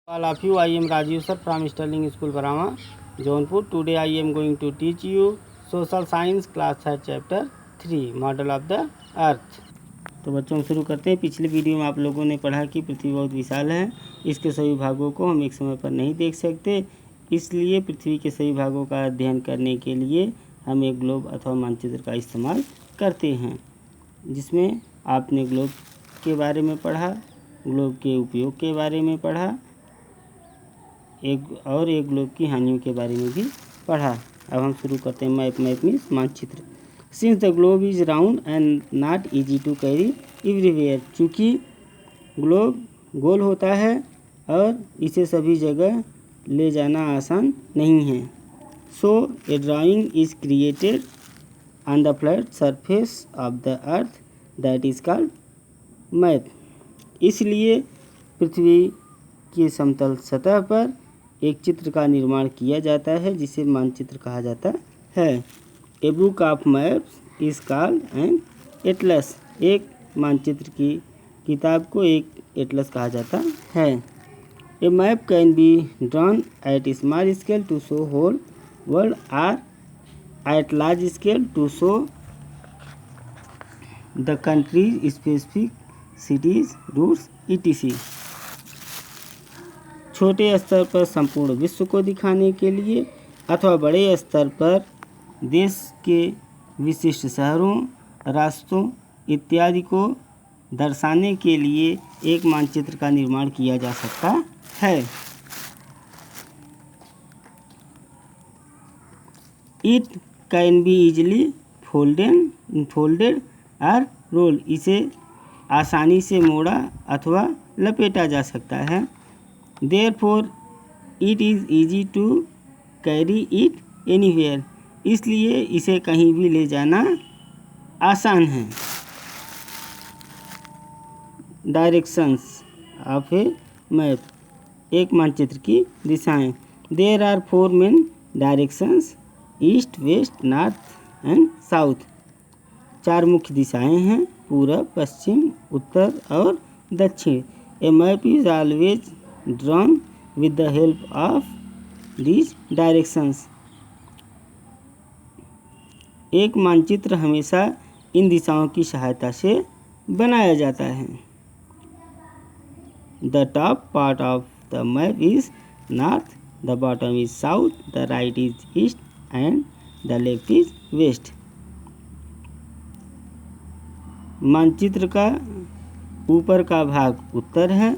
All of you, I am Rajiv sir from Sterling School Barama, Jaunpur. Today I am going to teach you Social Science Class 3 Chapter 3 Model of the Earth। तो बच्चों शुरू करते हैं। पिछले video में आप लोगों ने पढ़ा कि पृथ्वी बहुत विशाल है, इसके सभी भागों को हम एक समय पर नहीं देख सकते, इसलिए पृथ्वी के सभी भागों का अध्ययन करने के लिए हम एक ग्लोब अथवा मानचित्र का इस्तेमाल करते हैं, जिसमें आपने ग्लोब के बारे में पढ़ा, ग्लोब के उपयोग के बारे में पढ़ा, एक ग्लोब की हानियों के बारे में भी पढ़ा। अब हम शुरू करते हैं। मैप मीन्स मानचित्र। Since the globe is round and not easy to carry everywhere, चूँकि ग्लोब गोल होता है और इसे सभी जगह ले जाना आसान नहीं है। So a drawing is created on the flat surface of the earth that is called map. इसलिए पृथ्वी की समतल सतह पर एक चित्र का निर्माण किया जाता है, जिसे मानचित्र कहा जाता है। A book of maps is called an Atlas. एक मानचित्र की किताब को एक एटलस कहा जाता है। A map can be drawn at small scale to show whole world or at large scale to show the countries specific cities routes etc। छोटे स्तर पर संपूर्ण विश्व को दिखाने के लिए अथवा बड़े स्तर पर देश के विशिष्ट शहरों, रास्तों इत्यादि को दर्शाने के लिए एक मानचित्र का निर्माण किया जा सकता है। It can be easily folded और रोल। इसे आसानी से मोड़ा अथवा लपेटा जा सकता है। Therefore, it is easy to carry it anywhere। इसलिए इसे कहीं भी ले जाना आसान है। डायरेक्शंस ऑफ ए मैप, एक मानचित्र की दिशाएं। There are 4 main directions: east, west, north and south. 4 मुख्य दिशाएं हैं: पूरब, पश्चिम, उत्तर और दक्षिण। A map is always drawn with the help of these directions। एक मानचित्र हमेशा इन दिशाओं की सहायता से बनाया जाता है। The top part of the map is north, the bottom is south, the right is east and the left is west। मानचित्र का ऊपर का भाग उत्तर है,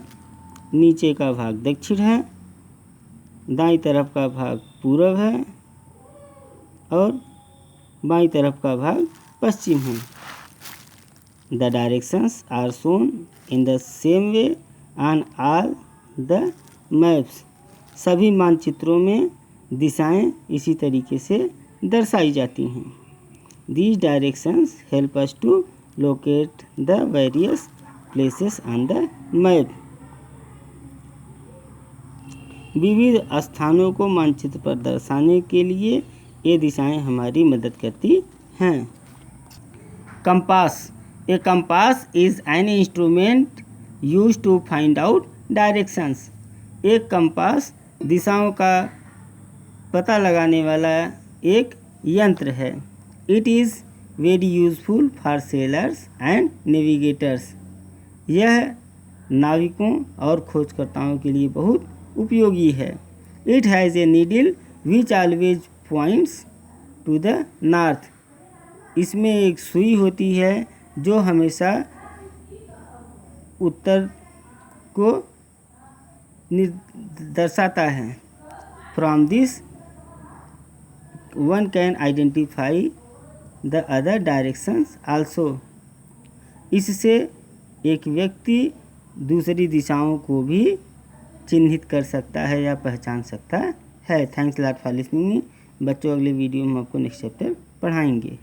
नीचे का भाग दक्षिण है, दाईं तरफ का भाग पूरब है और बाईं तरफ का भाग पश्चिम है। The directions are shown in the same way on all the maps. सभी मानचित्रों में दिशाएं इसी तरीके से दर्शाई जाती हैं। These directions help us to locate the various places on the map. विविध स्थानों को मानचित्र पर दर्शाने के लिए ये दिशाएं हमारी मदद करती हैं। Compass. A compass is an instrument used to find out directions. एक कंपास दिशाओं का पता लगाने वाला एक यंत्र है। It is very useful for sailors and navigators. यह नाविकों और खोजकर्ताओं के लिए बहुत उपयोगी है। It has a needle which always points to the north. इसमें एक सुई होती है जो हमेशा उत्तर को दर्शाता है। From this one can identify the other directions also. इससे एक व्यक्ति दूसरी दिशाओं को भी चिन्हित कर सकता है या पहचान सकता है। Thanks lot for listening me. बच्चों, अगले वीडियो में आपको नेक्स्ट चैप्टर पढ़ाएंगे।